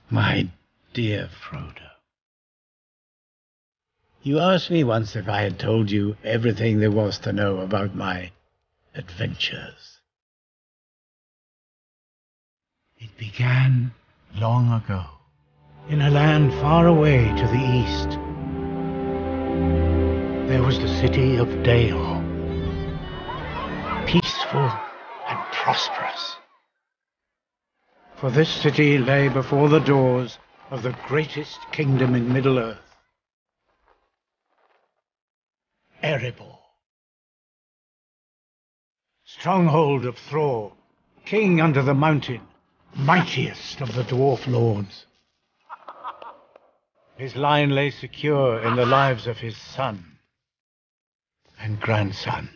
My dear Frodo, you asked me once if I had told you everything there was to know about my adventures. It began long ago, in a land far away to the east. There was the city of Dale, peaceful and prosperous. For this city lay before the doors of the greatest kingdom in Middle-earth, Erebor, stronghold of Thror, king under the mountain, mightiest of the dwarf lords. His line lay secure in the lives of his son and grandson.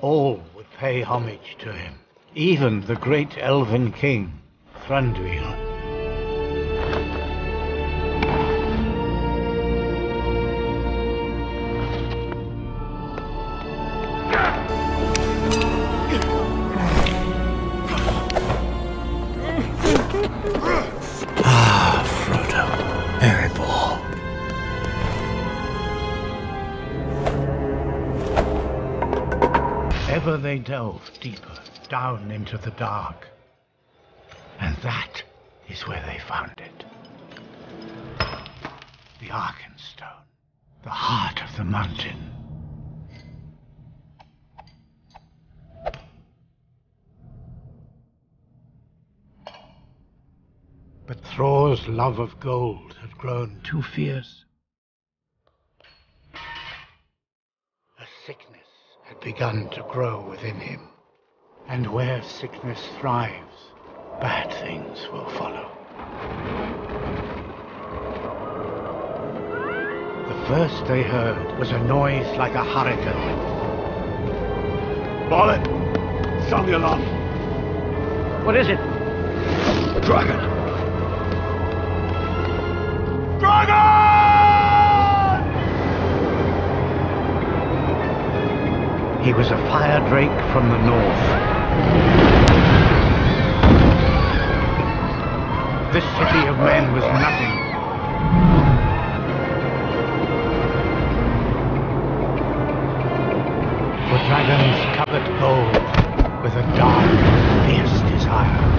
All would pay homage to him, even the great elven king, Thranduil. Ah, Frodo, Erebor. Ever they delved deeper down into the dark, and that is where they found it. The Arkenstone, the heart of the mountain. But Thror's love of gold had grown too fierce. A sickness had begun to grow within him, and where sickness thrives, bad things will follow. The first they heard was a noise like a hurricane. Bollet! Sound the alarm! What is it? A dragon! Dragon! He was a fire drake from the north. This city of men was nothing. For dragons covered gold with a dark, fierce desire.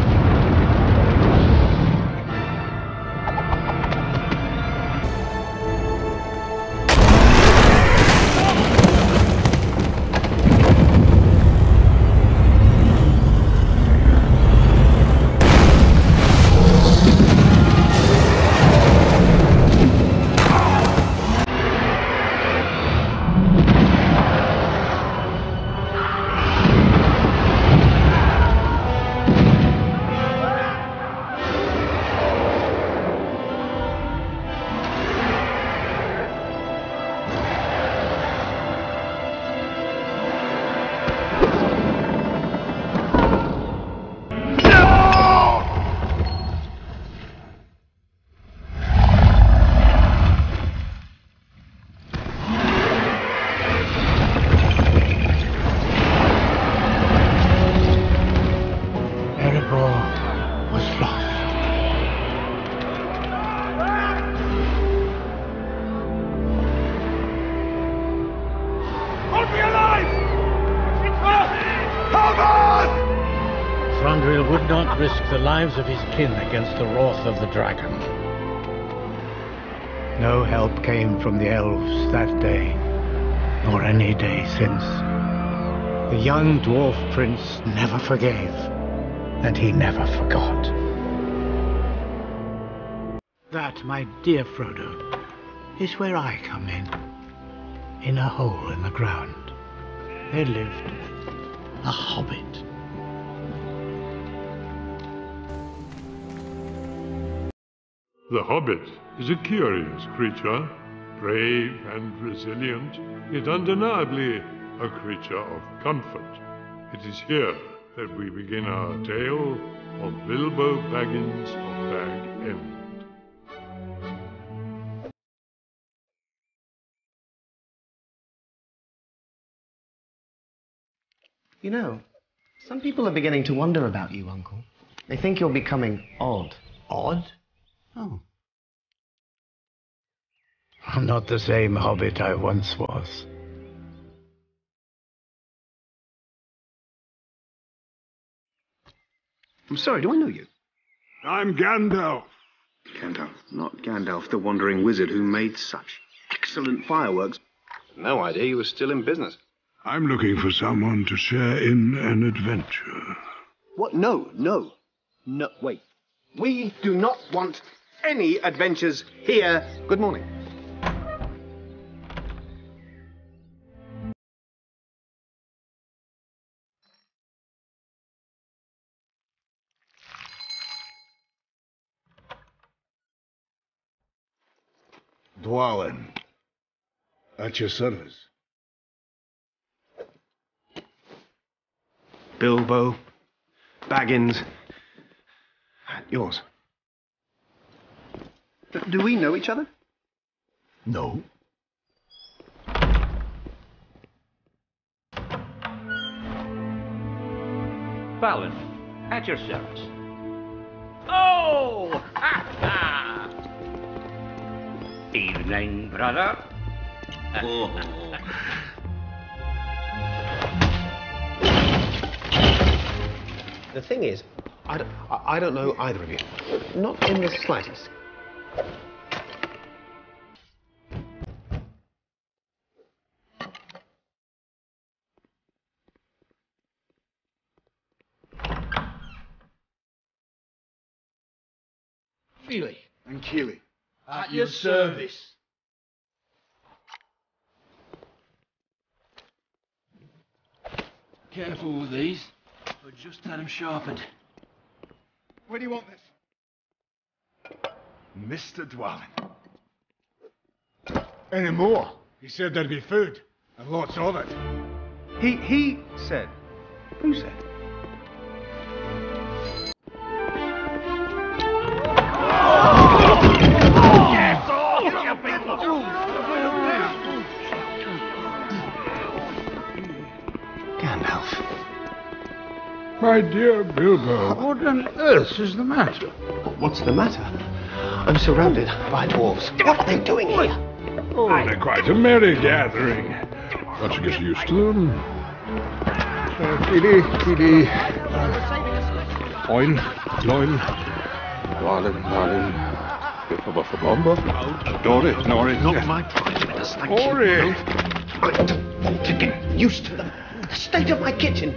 dared not risk the lives of his kin against the wrath of the dragon. No help came from the elves that day, nor any day since. The young dwarf prince never forgave, and he never forgot. That, my dear Frodo, is where I come in a hole in the ground. There lived a hobbit. The Hobbit is a curious creature, brave and resilient, yet undeniably a creature of comfort. It is here that we begin our tale of Bilbo Baggins of Bag End. You know, some people are beginning to wonder about you, Uncle. They think you're becoming odd. Odd? Oh. I'm not the same hobbit I once was. I'm sorry, do I know you? I'm Gandalf. Gandalf, not Gandalf, the wandering wizard who made such excellent fireworks. No idea you were still in business. I'm looking for someone to share in an adventure. What? No, wait. We do not want any adventures here. Good morning. Dwalin, at your service. Bilbo Baggins, yours. Do we know each other? No. Balin, at your service. Oh! Ha ha! Evening, brother. The thing is, I don't know either of you. Not in the slightest. Feely. And Keely. At your service. Careful with these. I just had them sharpened. Where do you want this? Mr. Dwalin. Any more? He said there'd be food, and lots of it. He said. Who said? Gandalf. My dear Bilbo. What on earth is the matter? What's the matter? I'm surrounded by dwarves. What are they doing here? Oh, they're quite a merry gathering. Got to get used to them. Keely. Oin, Loin. Dwalin. Biffa, Dory, Nori. Not my prize, thank you. Ori. I don't want to get used to them. The state of my kitchen.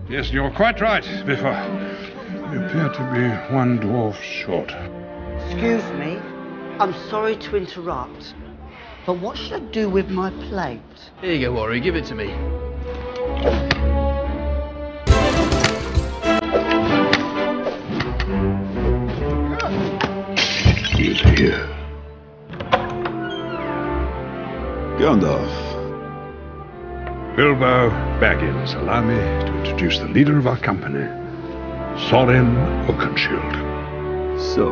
Yes, you're quite right, Biffa. We appear to be one dwarf short. Excuse me, I'm sorry to interrupt, but what should I do with my plate? Here you go, Ori. Give it to me. He's here. Gandalf. Bilbo Baggins, allow me to introduce the leader of our company, Thorin Oakenshield. So,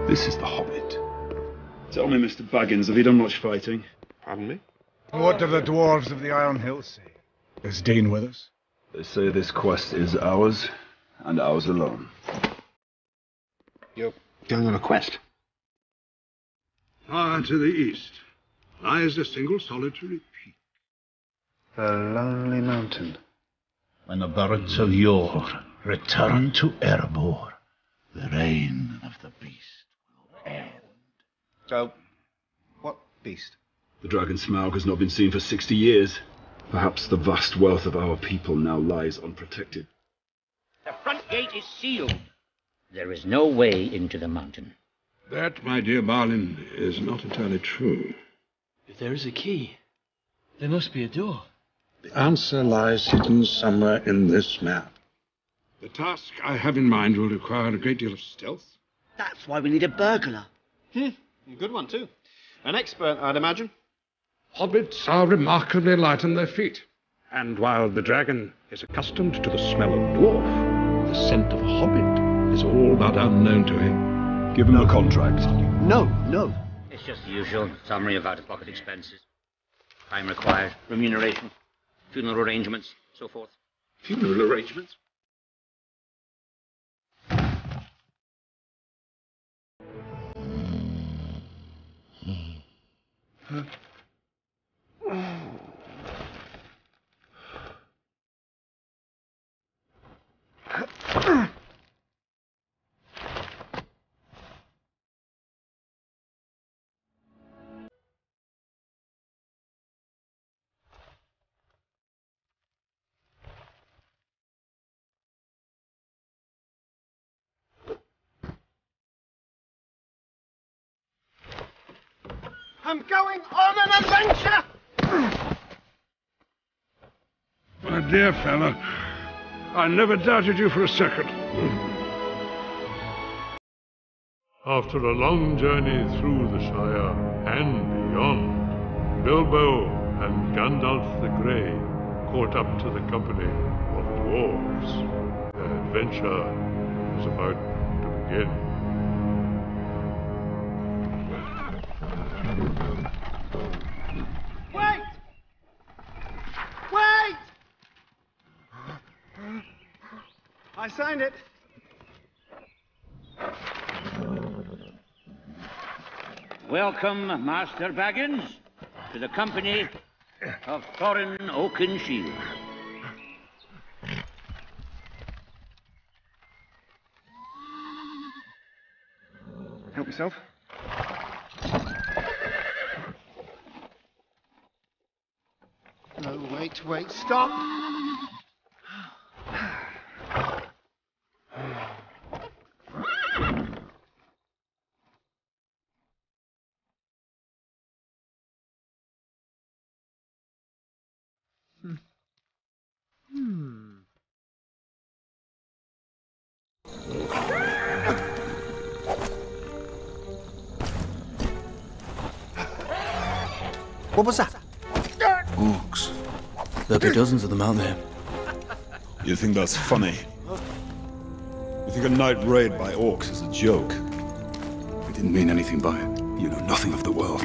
this is the Hobbit. Tell me, Mr. Baggins, have you done much fighting? Pardon me? What do the dwarves of the Iron Hills say? Is Dean with us? They say this quest is ours, and ours alone. You're going on a quest? Far to the east lies a single solitary peak. The lonely mountain. When the birds of yore return to Erebor, the reign of the beast will end. So, what beast? The dragon Smaug has not been seen for 60 years. Perhaps the vast wealth of our people now lies unprotected. The front gate is sealed. There is no way into the mountain. That, my dear Balin, is not entirely true. If there is a key, there must be a door. The answer lies hidden somewhere in this map. The task I have in mind will require a great deal of stealth. That's why we need a burglar. Good one, too. An expert, I'd imagine. Hobbits are remarkably light on their feet. And while the dragon is accustomed to the smell of dwarf, the scent of a hobbit is all but unknown to him. Give him a contract. No. It's just the usual summary of out-of-pocket expenses. Time required, remuneration, funeral arrangements, so forth. Funeral arrangements? I'm going on an adventure! My dear fellow, I never doubted you for a second. After a long journey through the Shire and beyond, Bilbo and Gandalf the Grey caught up to the company of dwarves. Their adventure was about to begin. Wait! Wait! I signed it. Welcome, Master Baggins, to the company of Thorin Oakenshield. Help yourself. No, wait, stop! What was that? Orcs. There'll be dozens of them out there. You think that's funny? You think a night raid by orcs is a joke? We didn't mean anything by it. You know nothing of the world.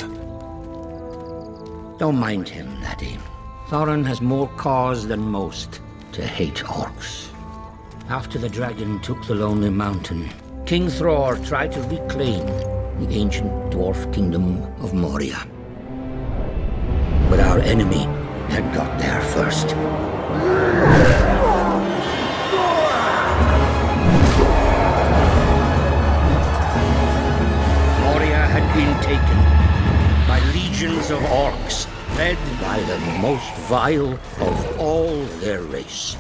Don't mind him, laddie. Thorin has more cause than most to hate orcs. After the dragon took the Lonely Mountain, King Thror tried to reclaim the ancient dwarf kingdom of Moria. But our enemy had got there first. Moria had been taken by legions of orcs, led by the most vile of all their race.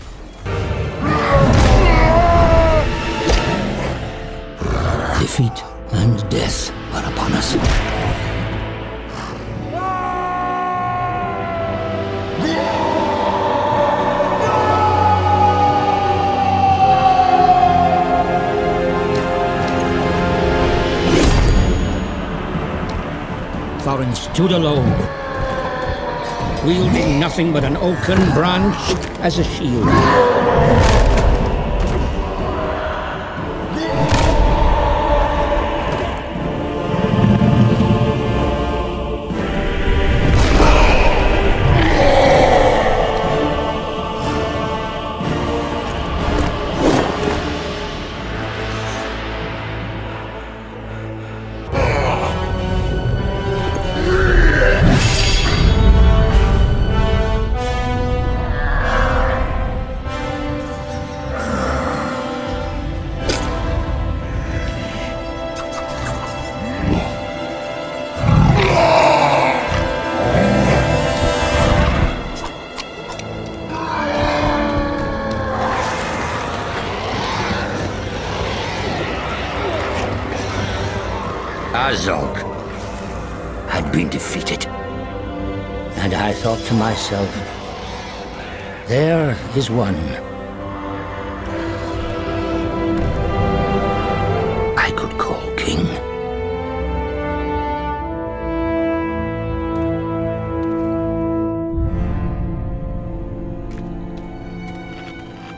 Defeat and death are upon us. Thorin stood alone, wielding nothing but an oaken branch as a shield. Azog had been defeated. And I thought to myself, there is one I could call king.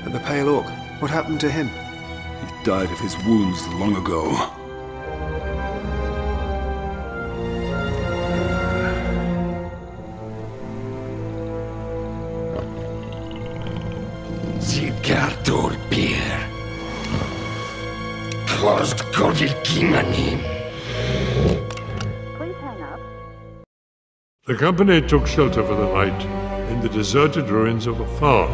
And the Pale Orc, what happened to him? He died of his wounds long ago. The company took shelter for the night in the deserted ruins of a farm.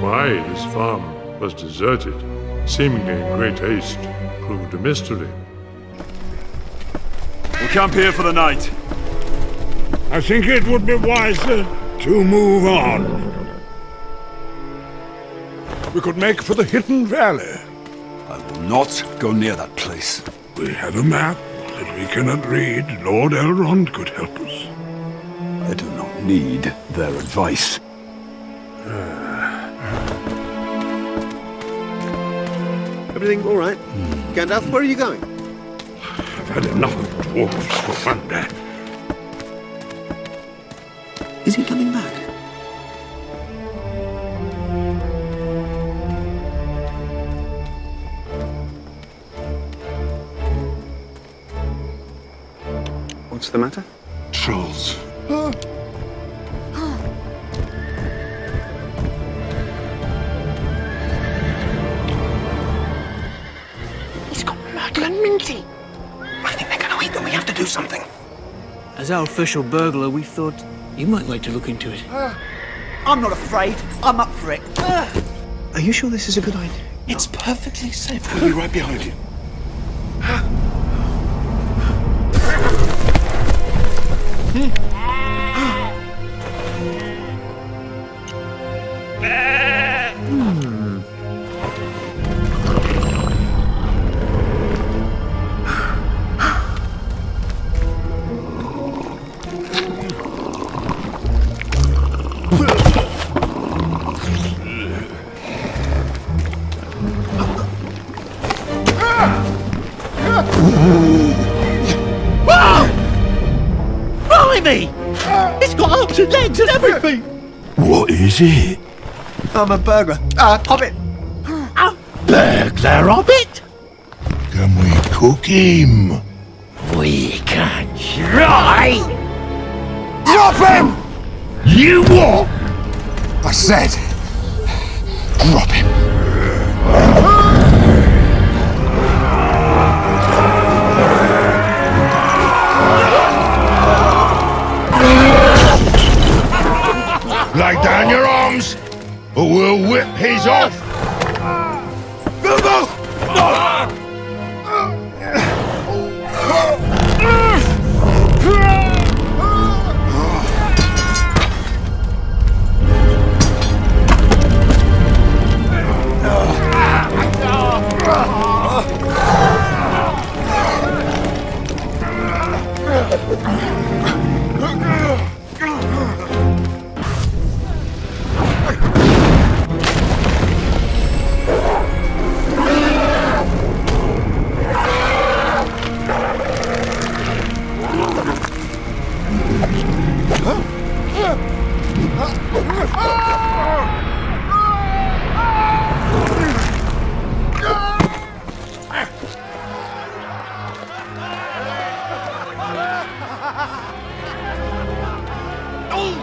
Why this farm was deserted, seemingly in great haste, proved a mystery. We'll camp here for the night. I think it would be wiser to move on. We could make for the Hidden Valley. I will not go near that place. We have a map that we cannot read. Lord Elrond could help us. I do not need their advice. Everything all right? Gandalf, where are you going? I've had enough of dwarves for one day. Is he coming back? What's the matter? Trolls. He's got Myrtle and Minty. I think they're going to eat them. We have to do something. As our official burglar, we thought you might like to look into it. I'm not afraid. I'm up for it. Are you sure this is a good idea? It's perfectly safe. We'll be right behind you. Blimey! It's got arms and legs and everything! What is it? I'm a burglar. Hobbit. A burglar hobbit? Can we cook him? We can try! Drop him! You what? I said, drop him. Lay down your arms, or we'll whip his off. Bilbo!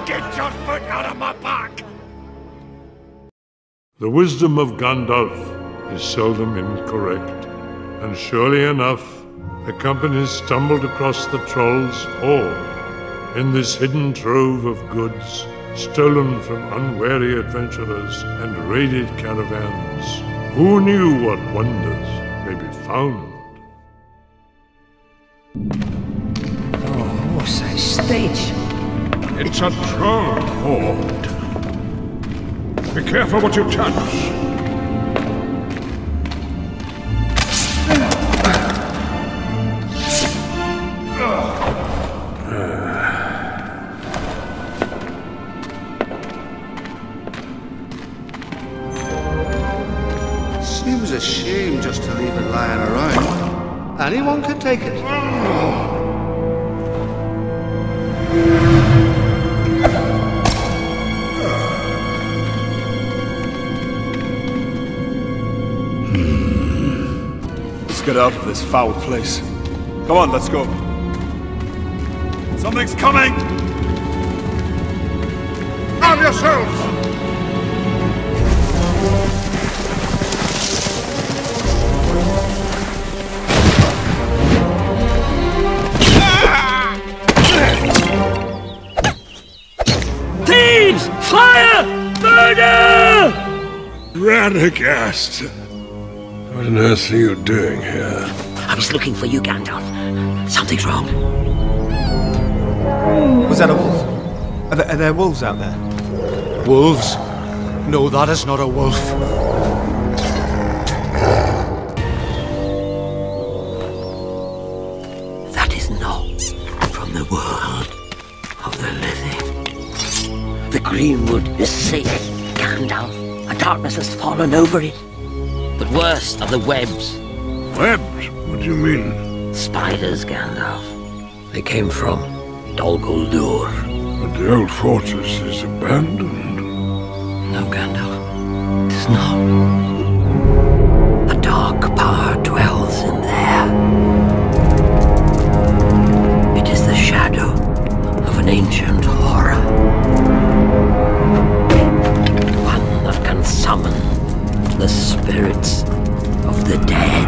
Get your foot out of my back! The wisdom of Gandalf is seldom incorrect, and surely enough, the company stumbled across the Troll's hoard in this hidden trove of goods stolen from unwary adventurers and raided caravans. Who knew what wonders may be found? Oh, what's a stage? It's a troll hoard. Be careful what you touch. Seems a shame just to leave it lying around. Anyone can take it. Let's get out of this foul place. Come on, let's go. Something's coming! Arm yourselves! Thieves! Fire! Murder! Radagast! What on earth are you doing here? I was looking for you, Gandalf. Something's wrong. Was that a wolf? Are there wolves out there? Wolves? No, that is not a wolf. That is not from the world of the living. The Greenwood is safe, Gandalf. A darkness has fallen over it. But worse are the webs. Webs? What do you mean? Spiders, Gandalf. They came from Dol Guldur. But the old fortress is abandoned. No, Gandalf. It is not. A dark power dwells in there. It is the shadow of an ancient horror. One that can summon the spirits of the dead.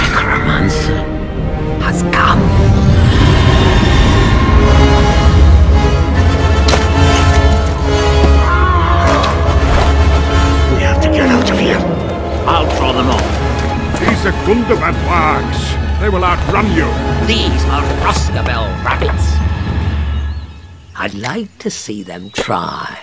Necromancer has come. We have to get out of here. I'll draw them off. These are Gundabad wargs. They will outrun you. These are Rosgabel rabbits. I'd like to see them try.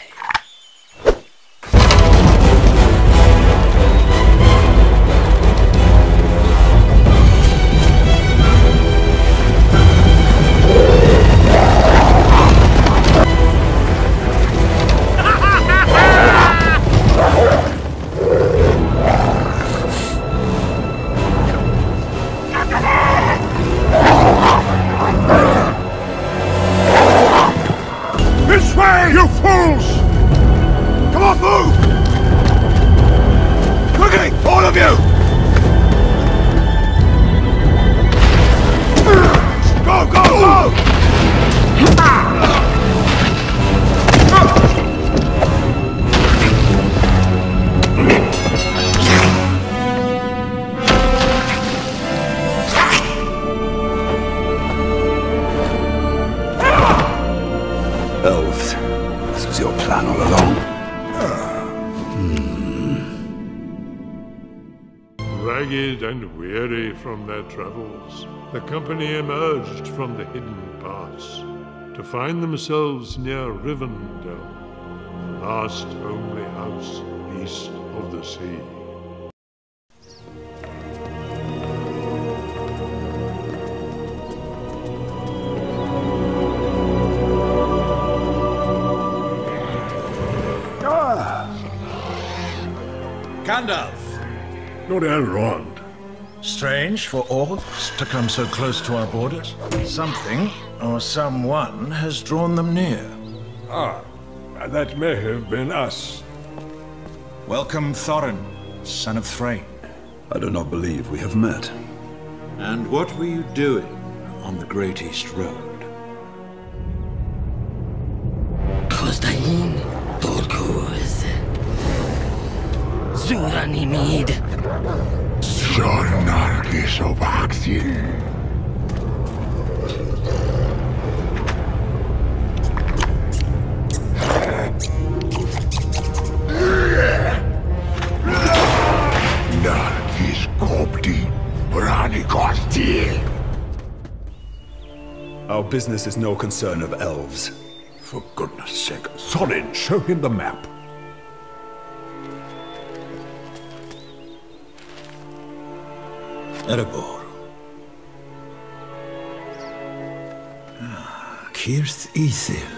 This way, you fools! Come on, move! Quickly, all of you! Go, go, go! Elves. This was your plan all along. Ragged and weary from their travels, the company emerged from the hidden pass to find themselves near Rivendell, the last homely house east of the sea. Gandalf! Lord Elrond. Strange for orcs to come so close to our borders. Something or someone has drawn them near. Ah, that may have been us. Welcome, Thorin, son of Thrain. I do not believe we have met. And what were you doing on the Great East Road? Cosdain, Dolguz. Zunganimid. Sornargis Obaxil. Nargis Kopti Ranikosti. Our business is no concern of elves. For goodness sake, Thorin, show him the map. Erebor. Kirth Ithil.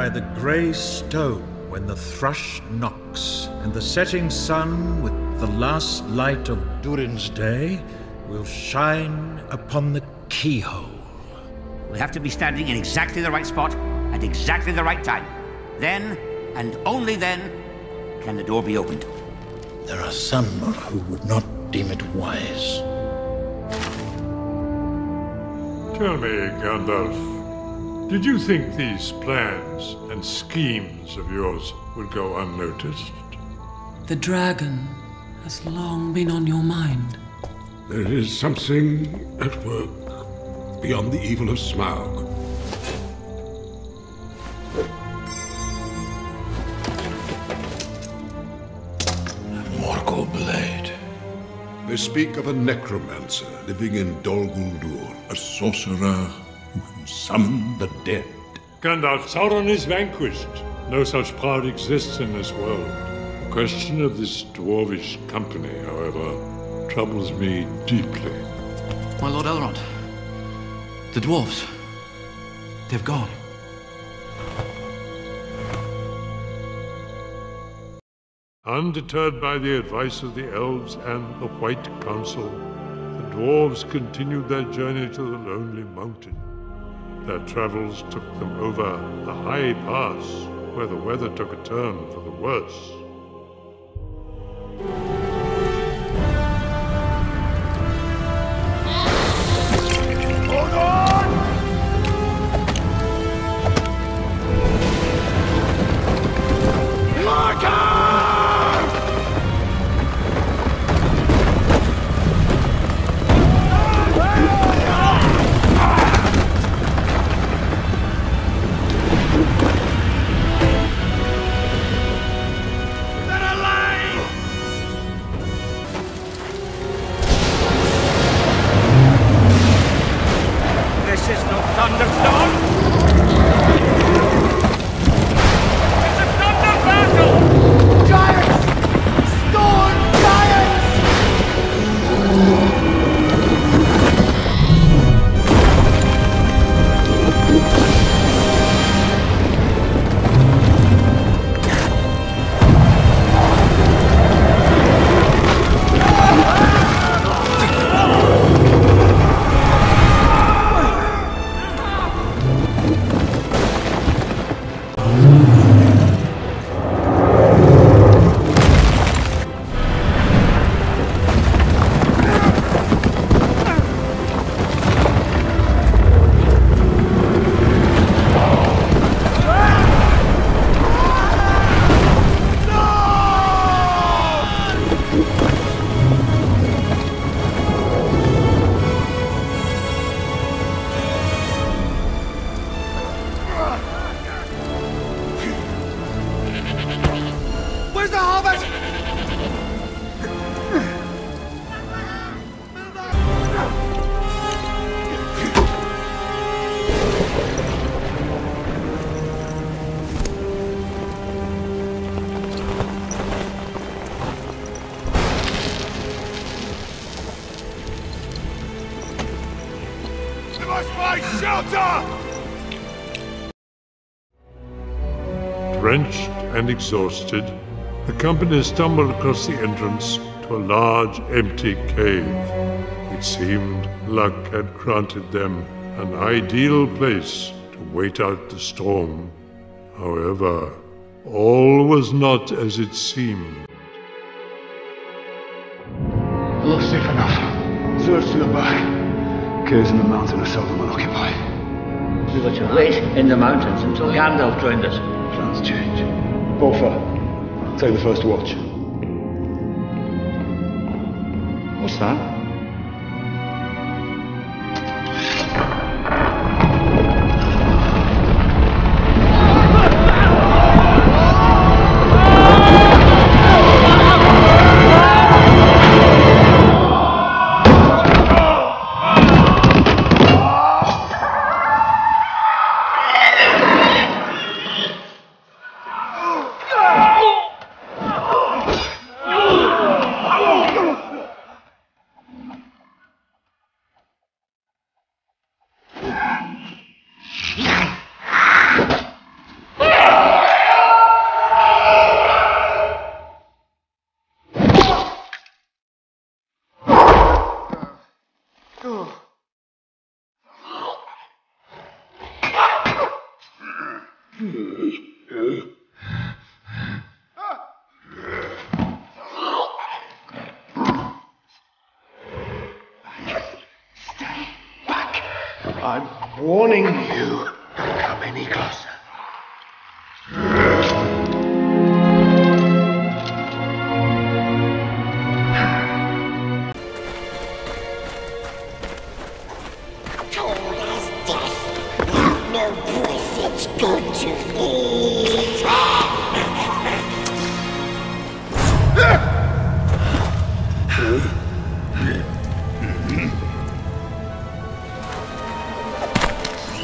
by the grey stone when the thrush knocks, and the setting sun with the last light of Durin's day will shine upon the keyhole. We have to be standing in exactly the right spot at exactly the right time. Then, and only then, can the door be opened. There are some who would not deem it wise. Tell me, Gandalf, did you think these plans and schemes of yours would go unnoticed? The dragon has long been on your mind. There is something at work beyond the evil of Smaug. Morgul blade. They speak of a necromancer living in Dol Guldur, a sorcerer who can summon the dead. Gandalf, Sauron is vanquished. No such power exists in this world. The question of this dwarvish company, however, troubles me deeply. My Lord Elrond, the dwarves, they've gone. Undeterred by the advice of the elves and the White Council, the dwarves continued their journey to the Lonely Mountain. Their travels took them over the high pass, where the weather took a turn for the worse. Hold on! This is no thunderstorm! It's a thunder battle! Giants! Storm giants! Where's the Hobbit? We must find shelter! Drenched and exhausted, the company stumbled across the entrance to a large, empty cave. It seemed luck had granted them an ideal place to wait out the storm. However, all was not as it seemed. All's safe enough. Search to the back. Caves in the mountain are seldom unoccupied. We were to wait in the mountains until Gandalf joined us. Plans change. Bolfer, take the first watch. What's that? I'm warning you. Don't come any closer. Cold as death, no breath it's good to eat.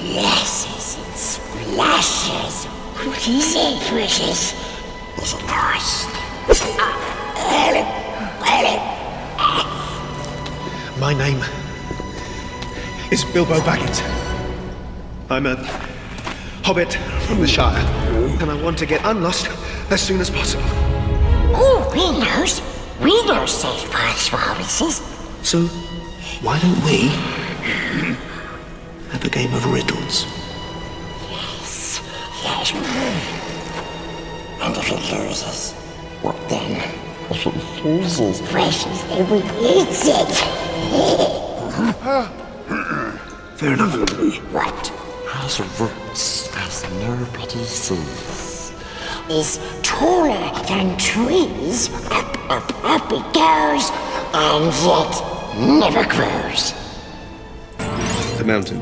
Flashes and splashes. What is it, precious? Is it nice? My name is Bilbo Baggins. I'm a hobbit from the Shire, and I want to get unlost as soon as possible. Oh, we know safe paths for hobbitses. So, why don't we have a game of riddles? Yes. And if it loses, what then? If it loses, precious, then we eat it. Fair enough. What has roots as nobody sees, is taller than trees, up it goes, and yet never grows. The mountain.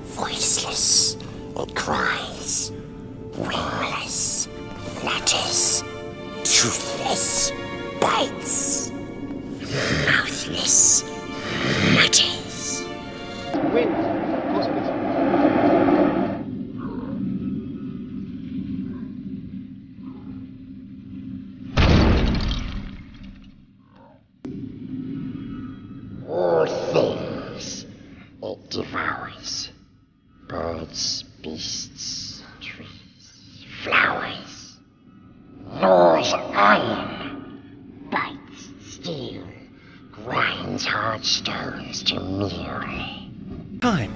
Voiceless, it cries, wingless, flutters, toothless, bites, mouthless, mutters. Wind. Of course it is. All things it devours. Birds, beasts, trees, flowers. Gnaws iron, bites steel, grinds hard stones to meal. Time.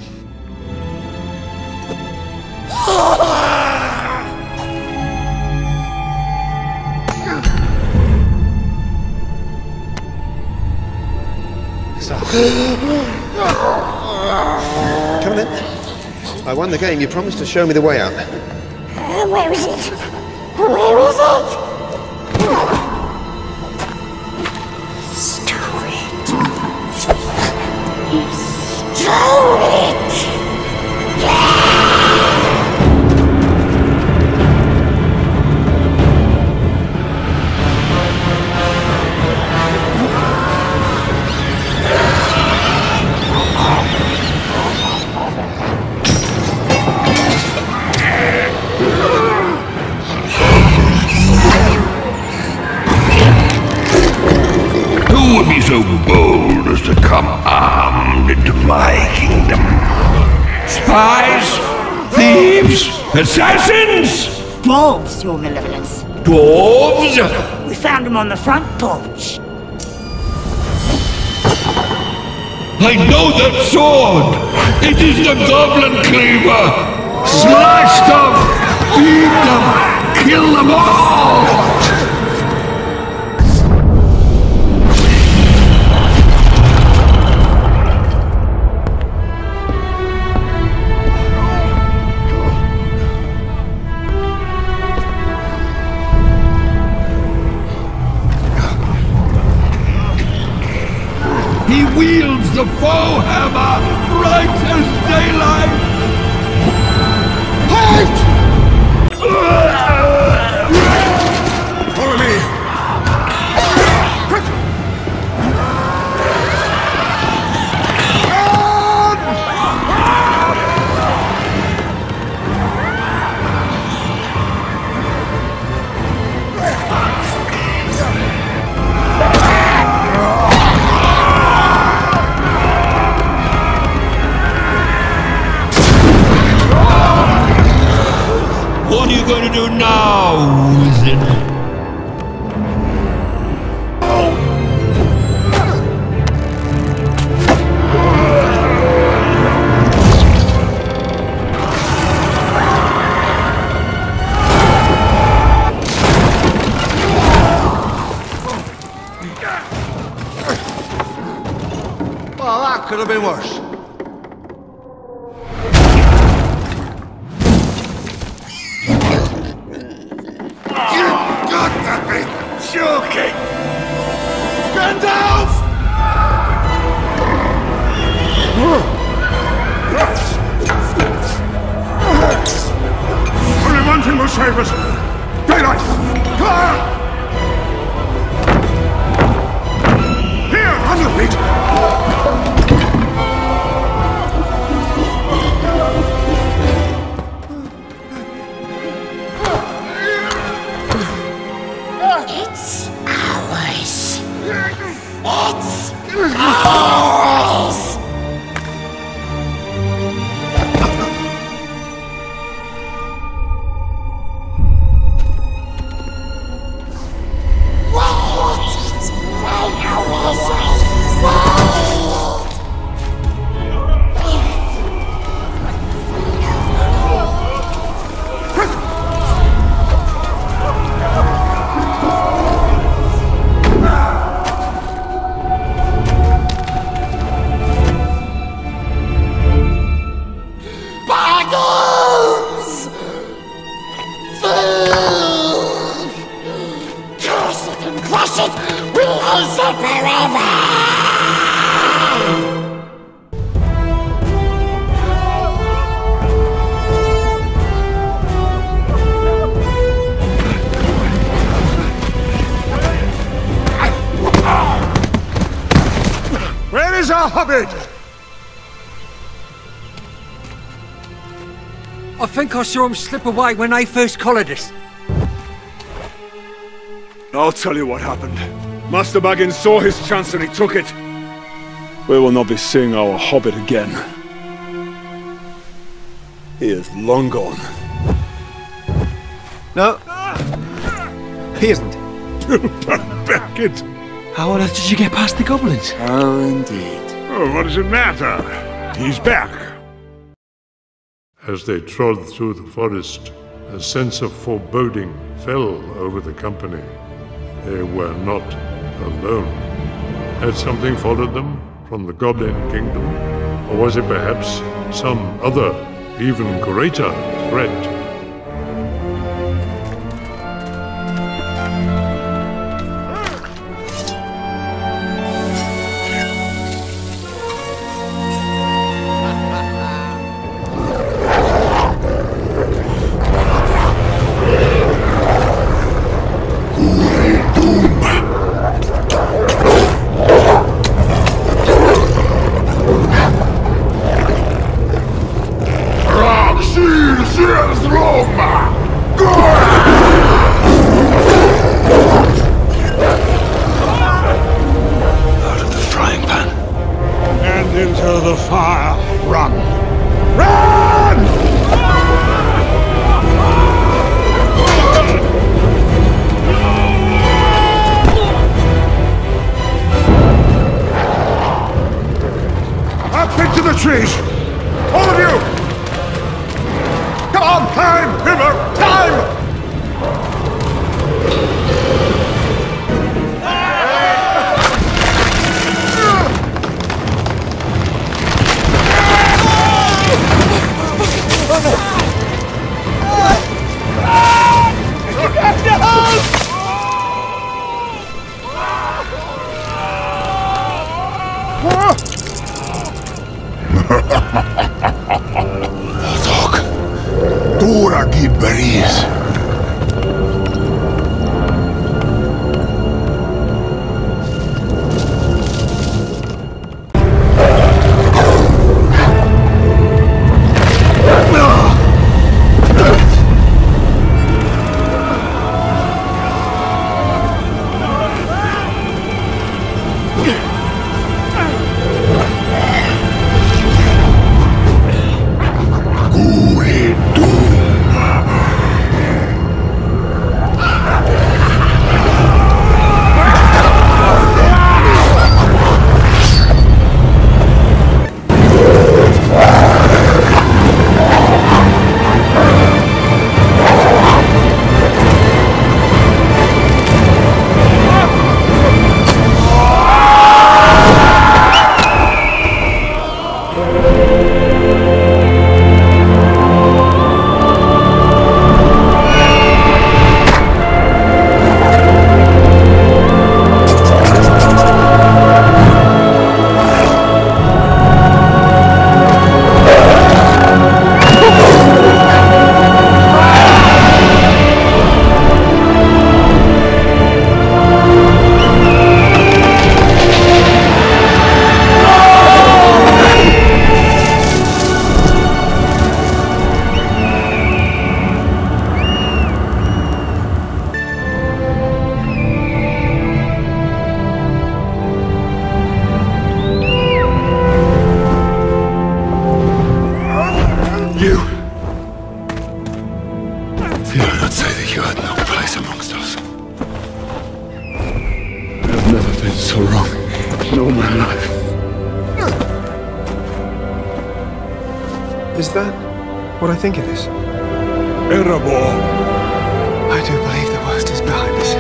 Come then. I won the game. You promised to show me the way out. Where is it? Where is it? Stole it. You stole it. Who would be so bold as to come armed into my kingdom? Spies? Thieves? Assassins? Dwarves, your malevolence. Dwarves? We found them on the front porch. I know that sword! It is the Goblin Cleaver! Slash them! Eat them! Kill them all! He wields the foe hammer, bright as daylight! Halt! Follow me! What are you going to do now, wizard? could have been worse. You've got to be joking! Gandalf! Only one thing will save us. Daylight! Fire! Here, on your feet! It's ours. It's ours. Where is our Hobbit? I think I saw him slip away when they first collared us. I'll tell you what happened. Master Baggins saw his chance and he took it. We will not be seeing our Hobbit again. He is long gone. No. He isn't. Beckett! How on earth did you get past the goblins? Oh, indeed. Oh, what does it matter? He's back. As they trod through the forest, a sense of foreboding fell over the company. They were not alone. Had something followed them from the Goblin Kingdom? Or was it perhaps some other, even greater threat? Into the fire. Run! Run! Up into the trees! All of you! Come on! Time! River! Time! Dog, Dora Gibberies. not say that you had no place amongst us. I have never been so wrong in all my life. Is that what I think it is? Erebor! I do believe the worst is behind us.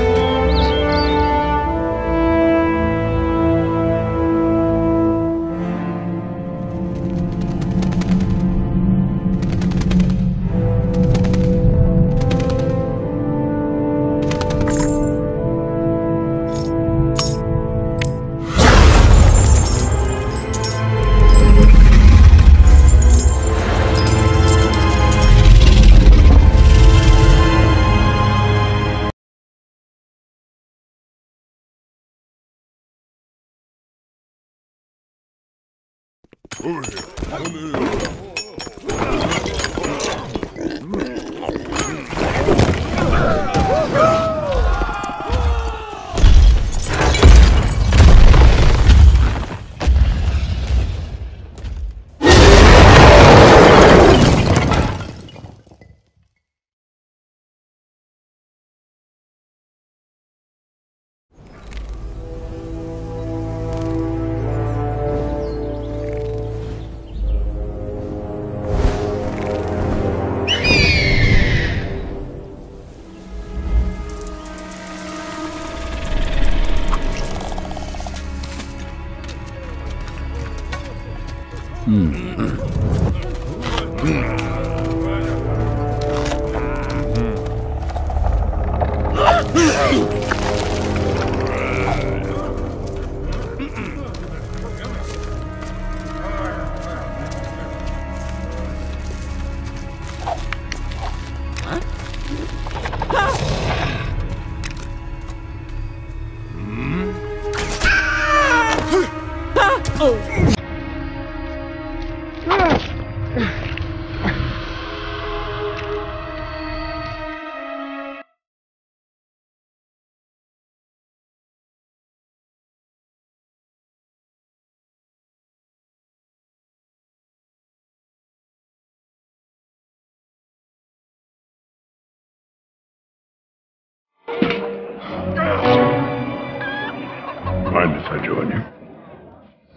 Mind if I join you?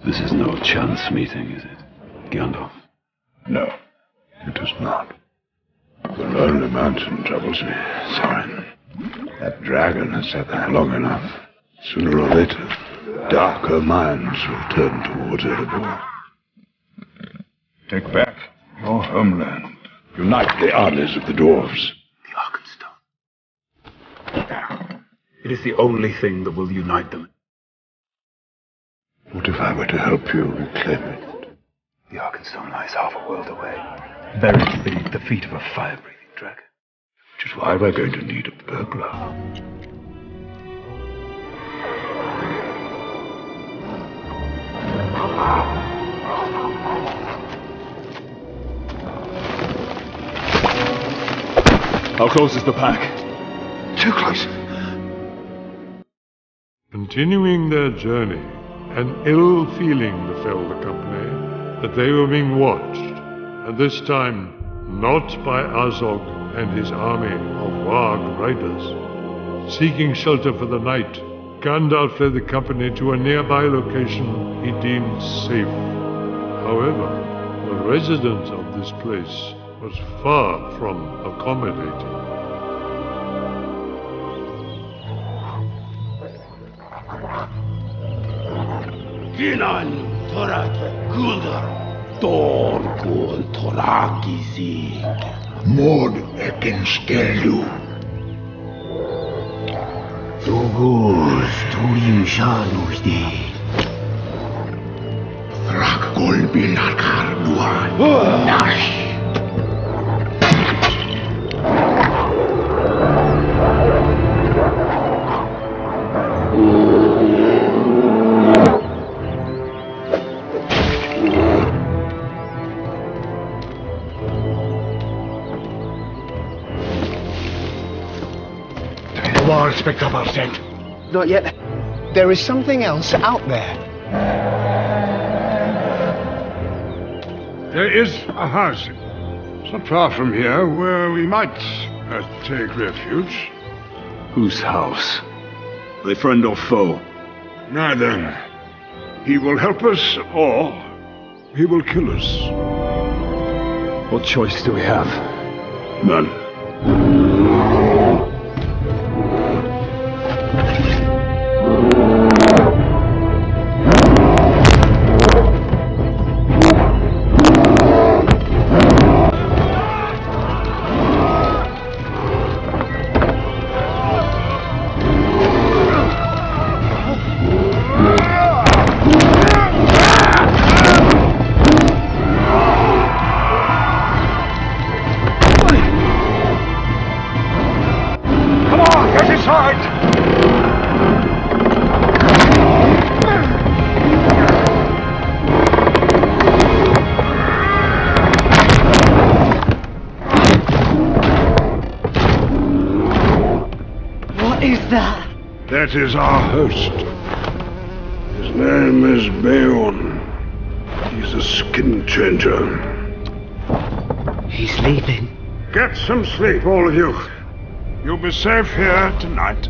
This is no chance meeting, is it, Gandalf? No, it is not. The lonely mountain troubles me, Thorin. That dragon has sat there long enough. Sooner or later, darker minds will turn towards Erebor. Take back your homeland. Unite the armies of the dwarves. It is the only thing that will unite them. What if I were to help you reclaim it? The Arkenstone lies half a world away, buried beneath the feet of a fire-breathing dragon. Which is why we're going to need a burglar. How close is the pack? Too close. Continuing their journey, an ill feeling befell the company that they were being watched, and this time not by Azog and his army of Warg riders. Seeking shelter for the night, Gandalf led the company to a nearby location he deemed safe. However, the residents of this place was far from accommodating. Kinan Torak Guldar Dorkul Torakizi Mod Ekenstelu Tugus Turim Shanusdi Rakol Bilakar Duan Nash Picked up our scent. Not yet. There is something else out there. There is a house, not far from here, where we might Take refuge? Whose house? Are they friend or foe? Neither. He will help us, or he will kill us. What choice do we have? None. That is our host. His name is Beorn. He's a skin changer. He's leaving. Get some sleep, all of you. You'll be safe here tonight.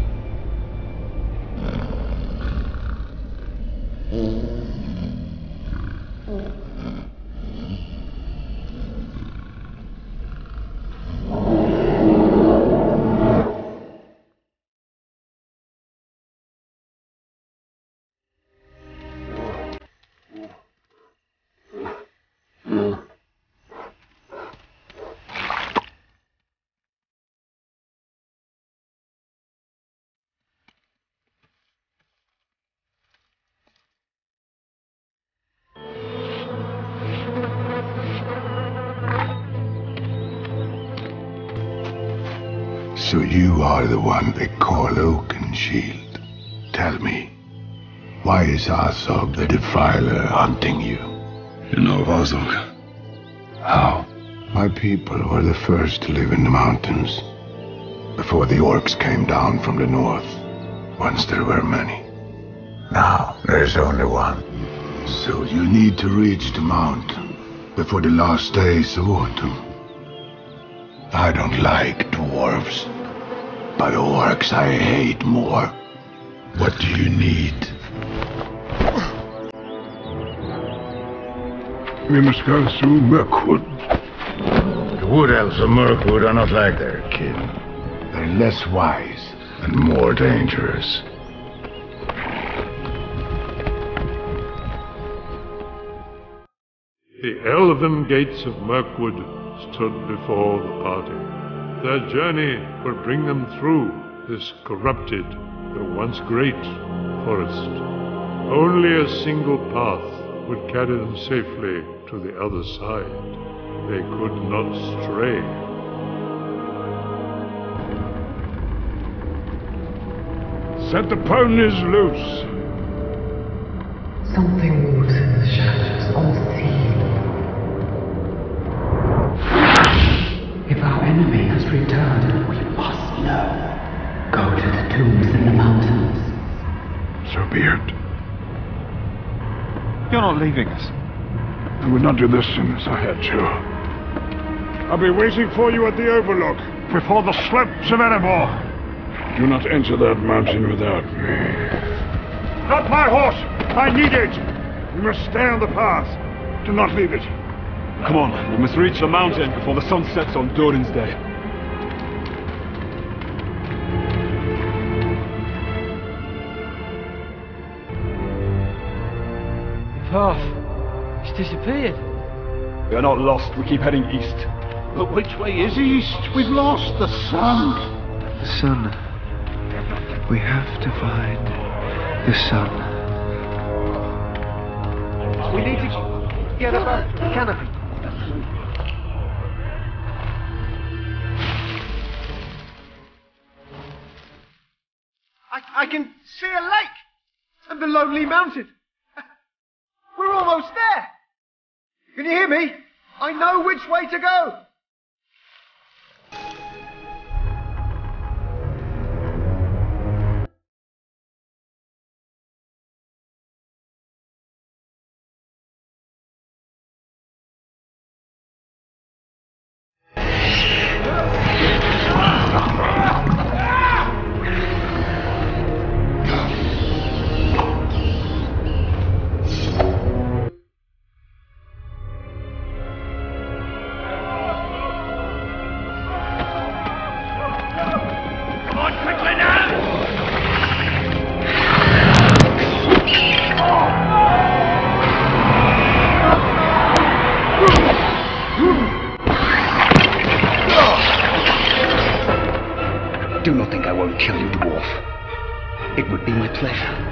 So you are the one they call Oak and Shield. Tell me, why is Azog the Defiler hunting you? You know of Azog? How? My people were the first to live in the mountains, before the orcs came down from the north. Once there were many. Now there's only one. So you need to reach the mountain before the last days of autumn. I don't like dwarves, but orcs I hate more. What do you need? We must go through Mirkwood. The wood elves of Mirkwood are not like their kin. They're less wise and more dangerous. The elven gates of Mirkwood stood before the party. Their journey would bring them through this corrupted, though once great, forest. Only a single path would carry them safely to the other side. They could not stray. Set the ponies loose. Something moves in the shadows unseen. If our enemy has returned, we must know. Go to the tombs in the mountains. So be it. You're not leaving us. I would not do this unless I had to. I'll be waiting for you at the Overlook, before the slopes of Erebor. Do not enter that mountain without me. Not my horse! I need it! We must stay on the path. Do not leave it. Come on, we must reach the mountain before the sun sets on Durin's Day. The path. It's disappeared. We are not lost, we keep heading east. But which way is east? We've lost the sun. The sun. We have to find the sun. We need to get above the canopy. I can see a lake and the lonely mountain. We're almost there. Can you hear me? I know which way to go. Do not think I won't kill you, dwarf. It would be my pleasure.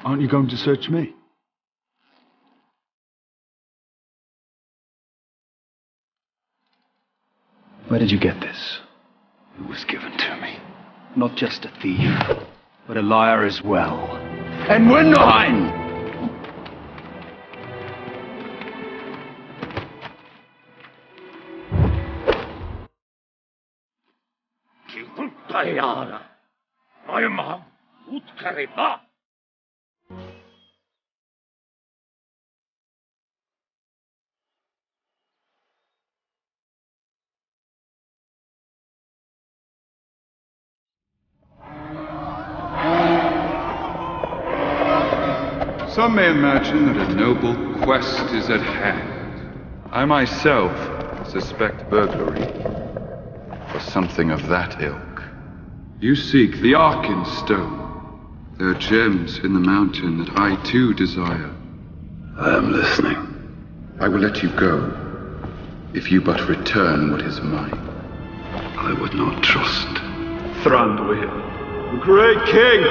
Aren't you going to search me? Where did you get this? It was given to me. Not just a thief, but a liar as well. And we're nine! Some may imagine that a noble quest is at hand. I myself suspect burglary, or something of that ilk. You seek the Arkenstone. There are gems in the mountain that I too desire. I am listening. I will let you go, if you but return what is mine. I would not trust Thranduil, the great king!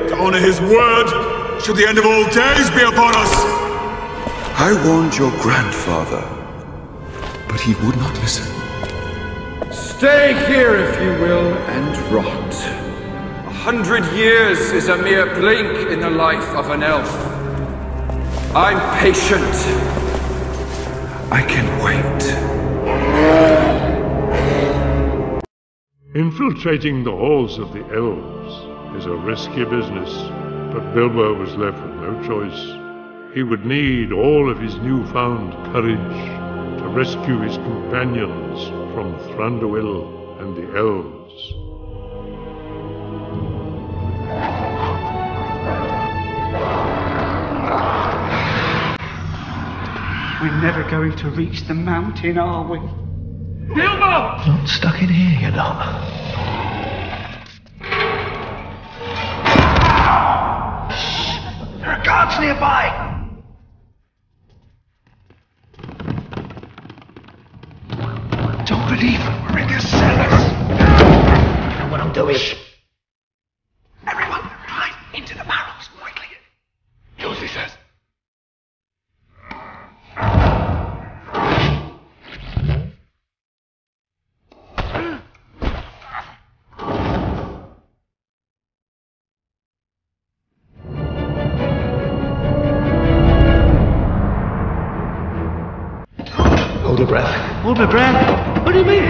To honor his word, should the end of all days be upon us! I warned your grandfather, but he would not listen. Stay here, if you will, and rot. 100 years is a mere blink in the life of an elf. I'm patient. I can wait. Infiltrating the halls of the elves is a risky business, but Bilbo was left with no choice. He would need all of his newfound courage to rescue his companions from Thranduil and the elves. We're never going to reach the mountain, are we? Bilbo! Not stuck in here, you're not. There are guards nearby! Don't believe it, we're in their cellars! I know what I'm doing. Everyone, climb into the barrels, quickly. Do as he says. Hold your breath. Hold my breath? What do you mean?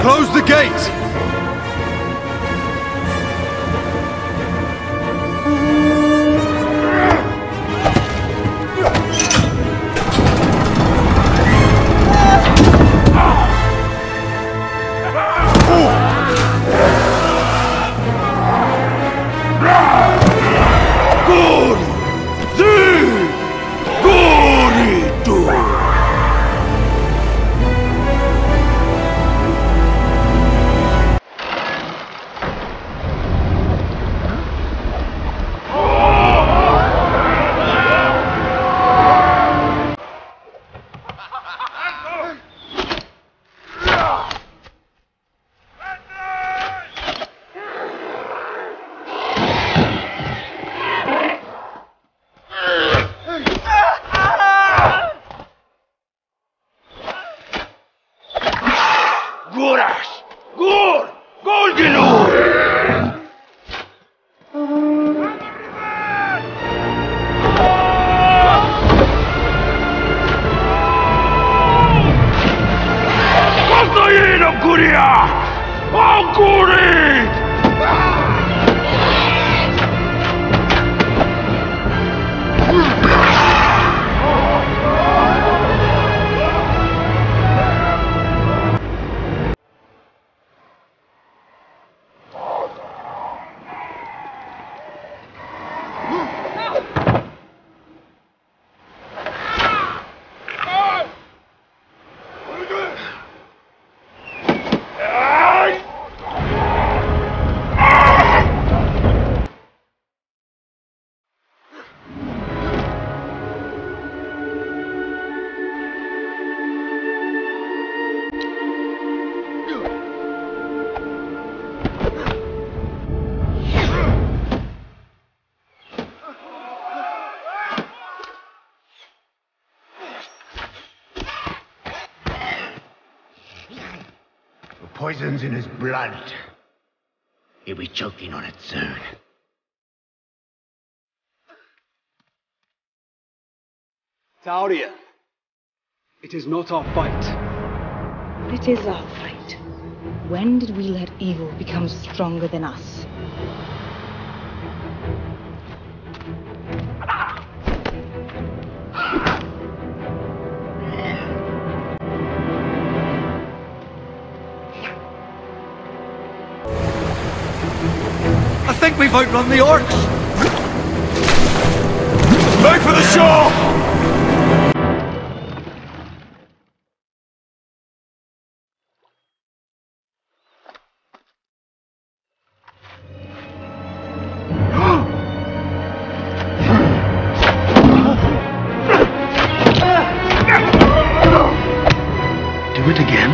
Close the gate! poison's in his blood. He'll be choking on it soon. Tauria, it is not our fight. It is our fight. When did we let evil become stronger than us? I think we've outrun the orcs! Make for the shore! Do it again,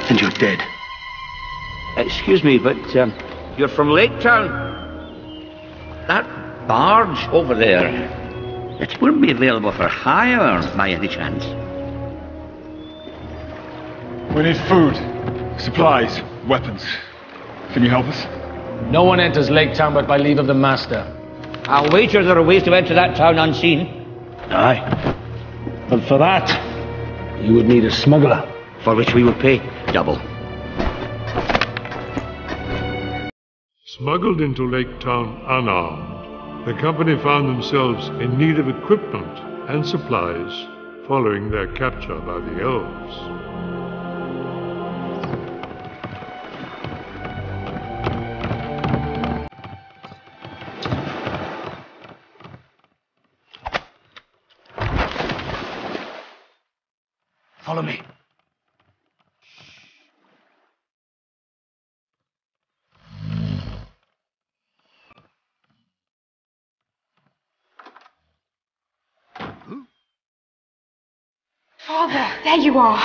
and you're dead. Excuse me, but you're from Lake Town. That barge over there, it wouldn't be available for hire by any chance. We need food, supplies, weapons. Can you help us? No one enters Lake Town but by leave of the Master. I'll wager there are ways to enter that town unseen. Aye. But for that, you would need a smuggler. For which we would pay double. Smuggled into Lake Town unarmed, the company found themselves in need of equipment and supplies following their capture by the elves. Follow me. Father, there you are.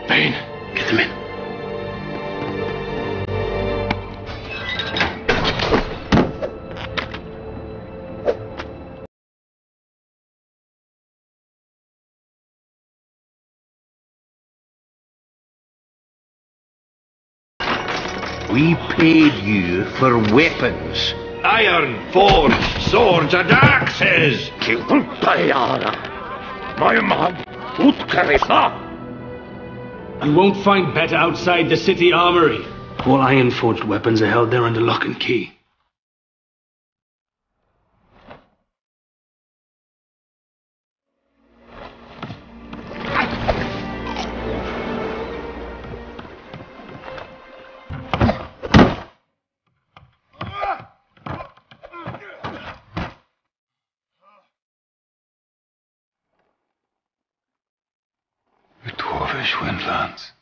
Bane, get them in. We paid you for weapons. Iron, forged, swords and axes. You won't find better outside the city armory. All iron-forged weapons are held there under lock and key. Dwarvish windlands.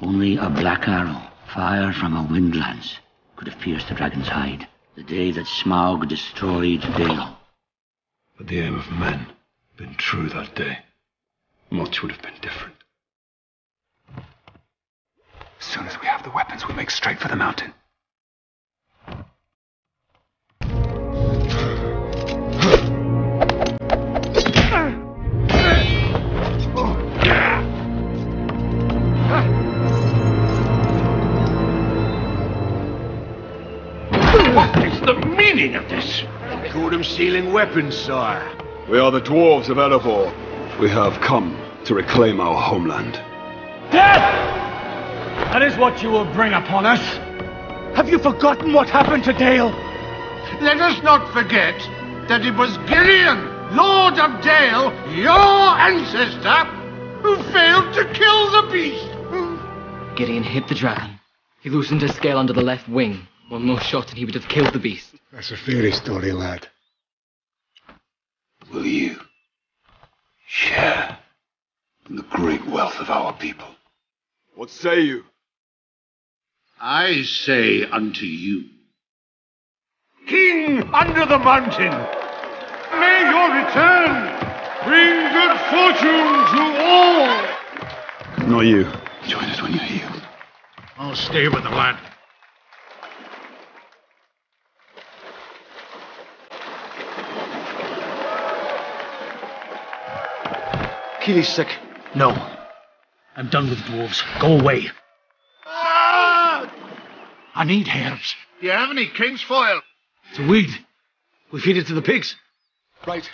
Only a black arrow, fired from a windlance, could have pierced the dragon's hide. The day that Smaug destroyed Dale. Had the aim of men been true that day, much would have been different. As soon as we have the weapons, we make straight for the mountain. What is the meaning of this? We caught him stealing weapons, sire. We are the dwarves of Erebor. We have come to reclaim our homeland. Death! That is what you will bring upon us. Have you forgotten what happened to Dale? Let us not forget that it was Gillian, Lord of Dale, your ancestor, who failed to kill the beast. Gideon hit the dragon. He loosened his scale under the left wing. One more shot and he would have killed the beast. That's a fairy story, lad. Will you share in the great wealth of our people? What say you? I say unto you, King under the mountain, may your return bring good fortune to all. Not you. Join us when you're healed. I'll stay with the lad. Keely's sick. No. I'm done with dwarves. Go away. I need herbs. Do you have any king's foil? It's a weed. We feed it to the pigs. Right.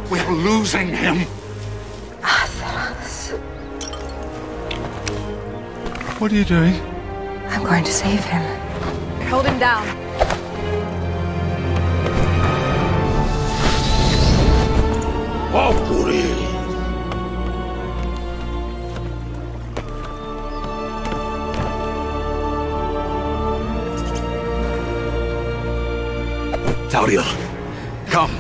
We're losing him. What are you doing? I'm going to save him. Hold him down. Tauriel, come.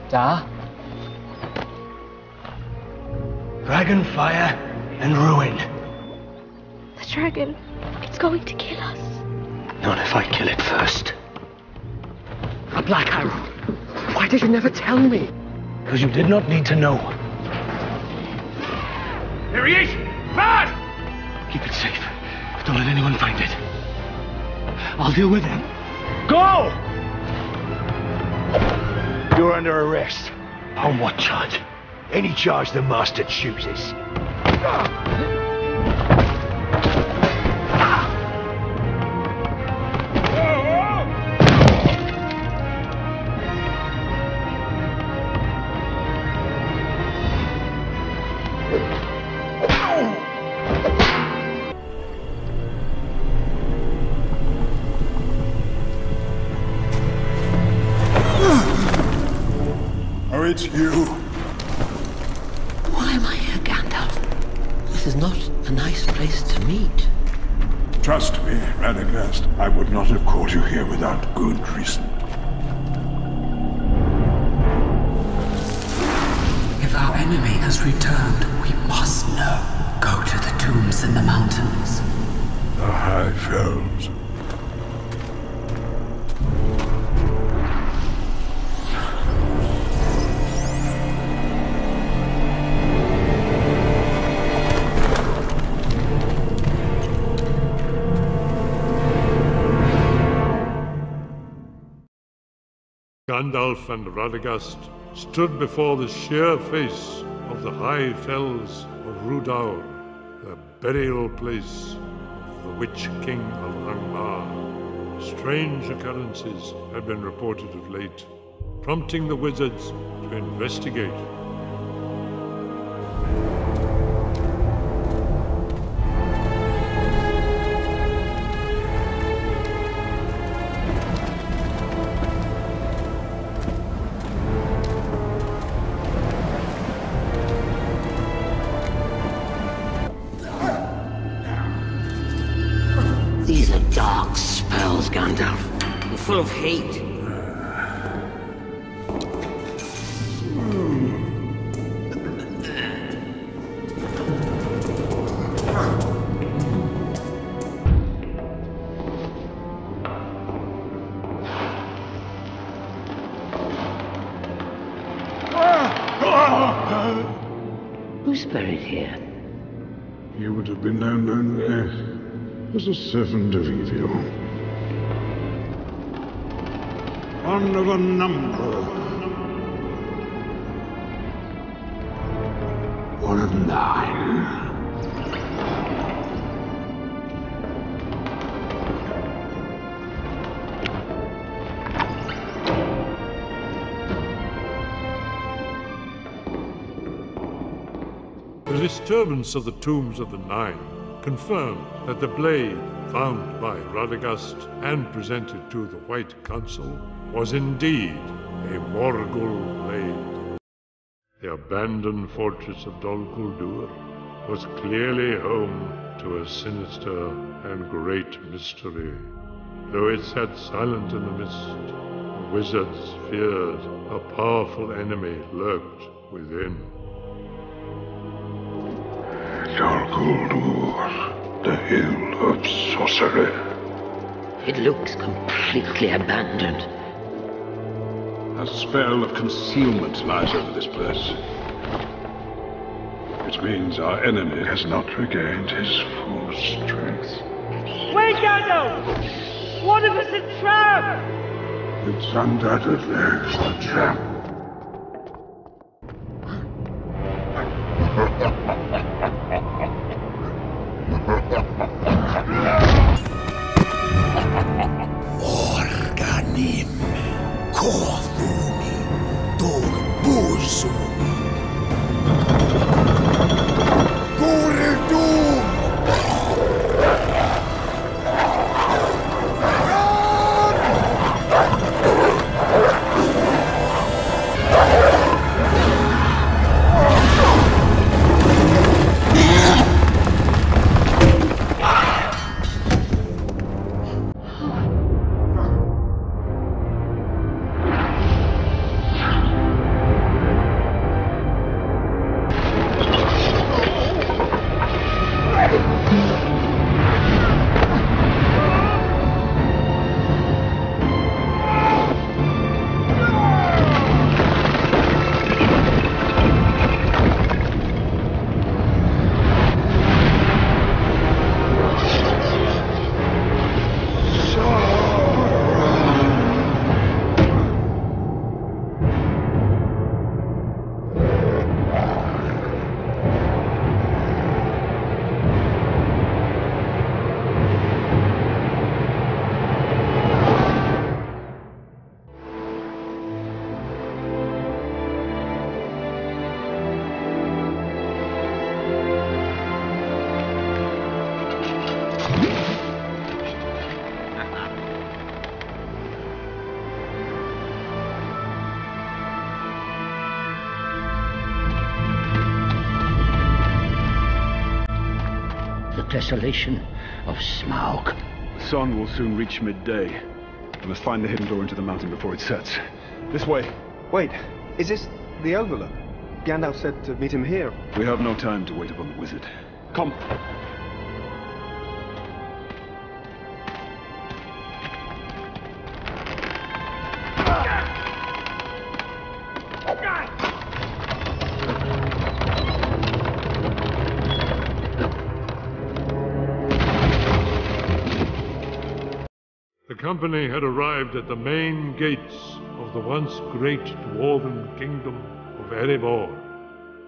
Da? Dragon, fire, and ruin. The dragon, it's going to kill us. Not if I kill it first. A black arrow. Why did you never tell me? Because you did not need to know. Here he is! Bad! Keep it safe. Don't let anyone find it. I'll deal with them. Go! You're under arrest. On what charge? Any charge the master chooses. Oh, it's you. Why am I here, Gandalf? This is not a nice place to meet. Trust me, Radagast. I would not have called you here without good reason. If our enemy has returned, we must know. Go to the tombs in the mountains. The High Fells. Gandalf and Radagast stood before the sheer face of the High Fells of Rhudaur, the burial place of the Witch King of Angmar. Strange occurrences had been reported of late, prompting the wizards to investigate. These are dark spells, Gandalf. They're full of hate. Who's buried here? You would have been known only as a servant of evil. One of a number. One of 9. The disturbance of the tombs of the 9 confirmed that the blade found by Radagast and presented to the White Council was indeed a Morgul blade. The abandoned fortress of Dol Guldur was clearly home to a sinister and great mystery. Though it sat silent in the mist, the wizards feared a powerful enemy lurked within. Dol Guldur, the hill of sorcery. It looks completely abandoned. A spell of concealment lies over this place. Which means our enemy has not regained his full strength. Wait, Gandalf! What if it's a trap? It's undoubtedly a trap. Organim, Korthuni, Dogbuzumi. Goreldum! Desolation of Smaug. The sun will soon reach midday. We must find the hidden door into the mountain before it sets. This way. Wait, is this the Overlook? Gandalf said to meet him here. We have no time to wait upon the wizard. Come. The company had arrived at the main gates of the once great dwarven kingdom of Erebor.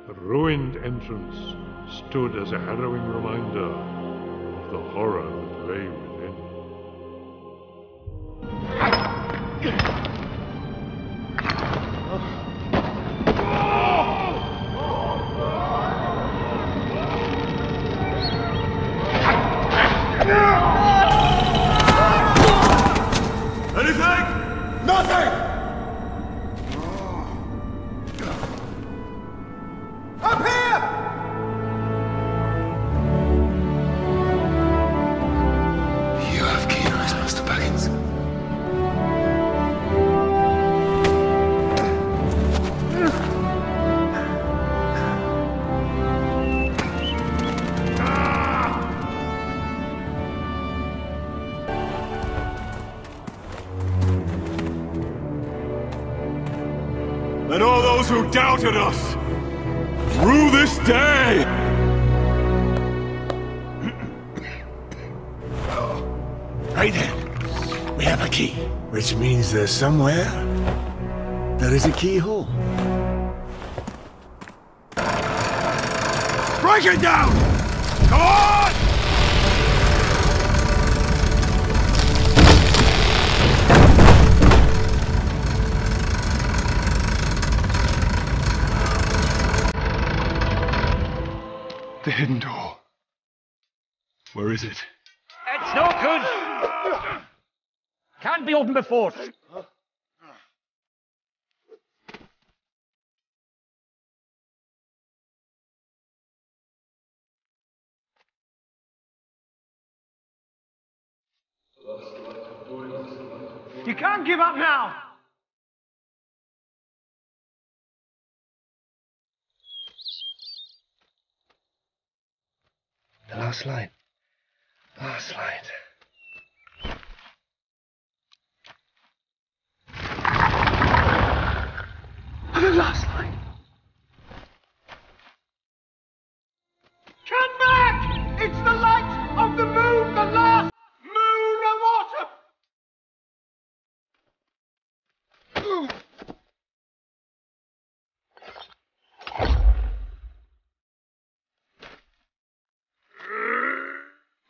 The ruined entrance stood as a harrowing reminder of the horror that lay within. Anything? Nothing! Up here! You have keen eyes, Master Baggins. Let all those who doubted us rue this day! Right then, we have a key, which means there's somewhere there is a keyhole. Break it down! Come on! The hidden door. Where is it? It's no good! Can't be opened before. You can't give up now! The last line. Last line. The last line. Come back! It's the light of the moon, the last moon of autumn!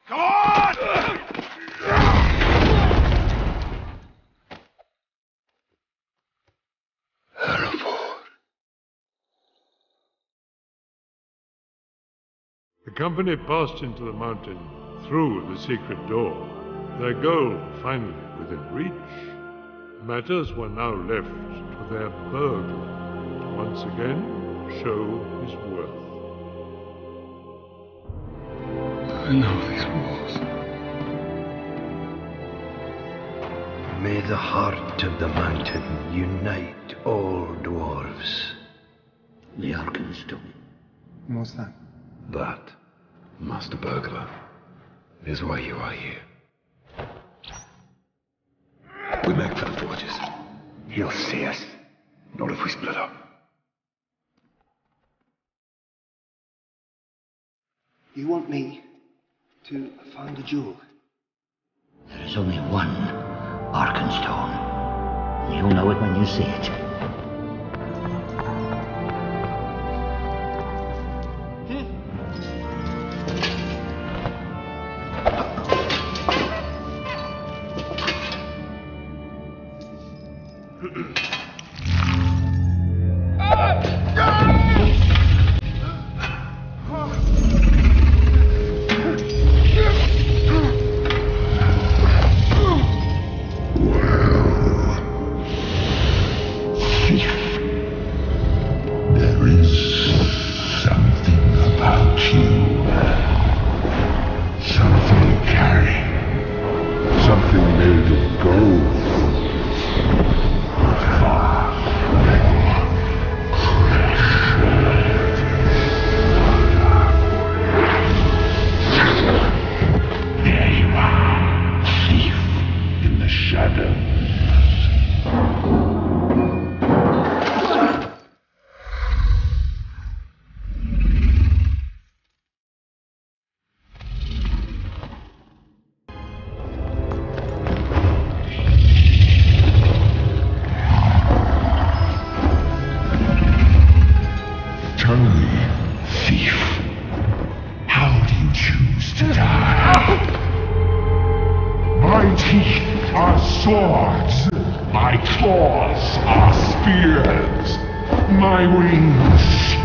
Come on! The company passed into the mountain through the secret door, their goal finally within reach. Matters were now left to their burglar to once again show his worth. I know these walls. May the heart of the mountain unite all dwarves. The Arkenstone. What's that? That, Master Burglar, is why you are here. We make for the forges. He'll see us. Not if we split up. You want me to find a jewel? There is only one Arkenstone. You'll know it when you see it. My teeth are swords. My claws are spears. My wings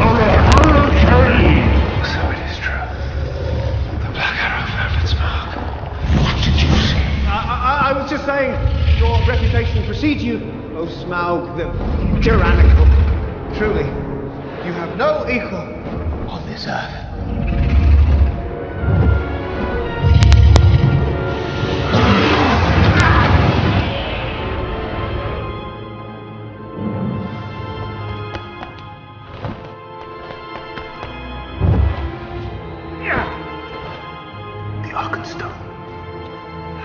are a hurricane. So it is true. The Black Arrow found its mark. What did you say? I was just saying, your reputation precedes you, O Smaug the tyrannical. Truly, you have no equal on this earth.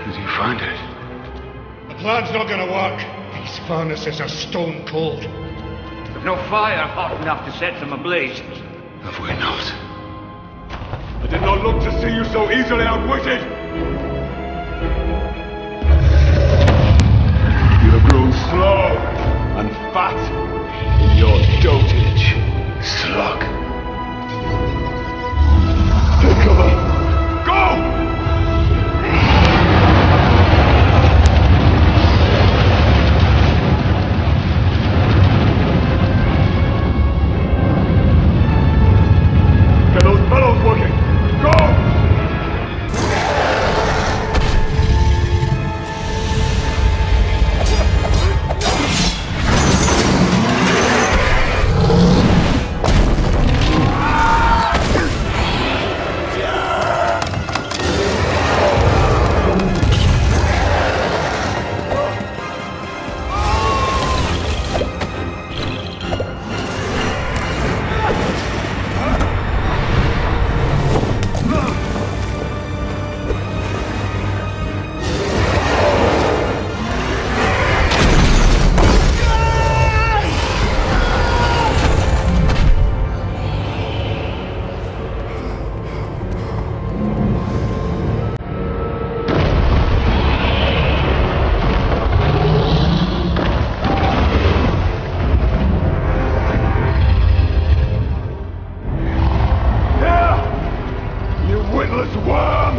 Did you find it? The plan's not gonna work. These furnaces are stone cold. We've no fire hot enough to set them ablaze. Have we not? I did not look to see you so easily outwitted! You have grown slow and fat in your dotage, slug. Take cover! Go! Get those bellows working! Go! Witless worm!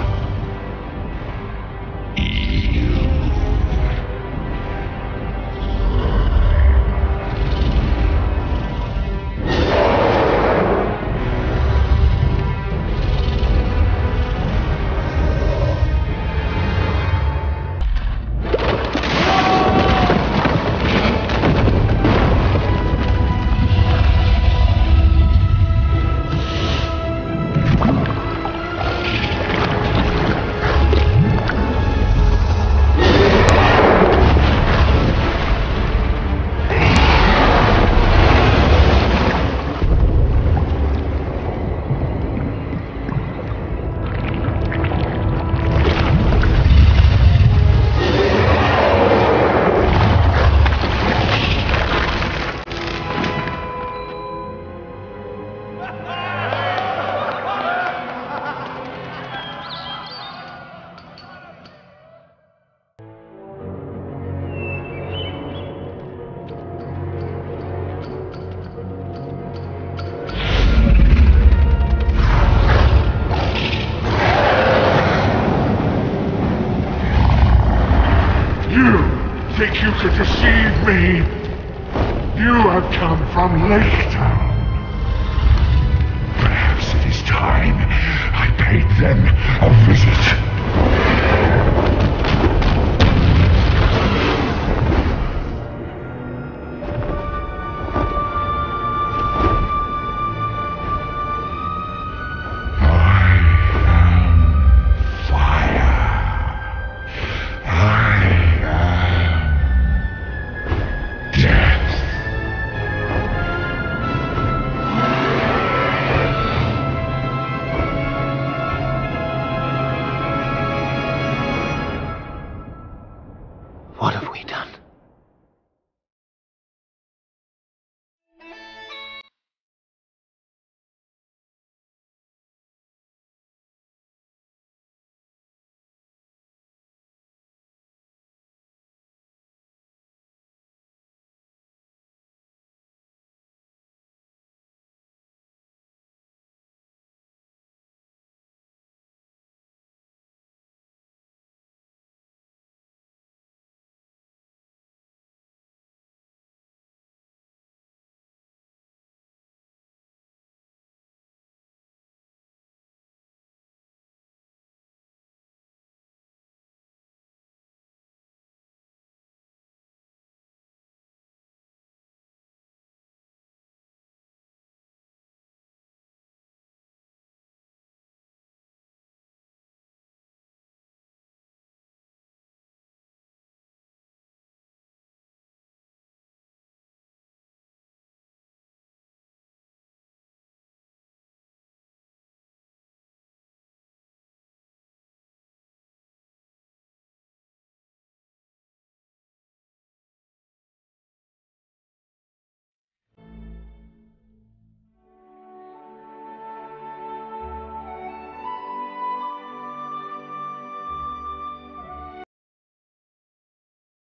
Think you could deceive me? You have come from Lake Town.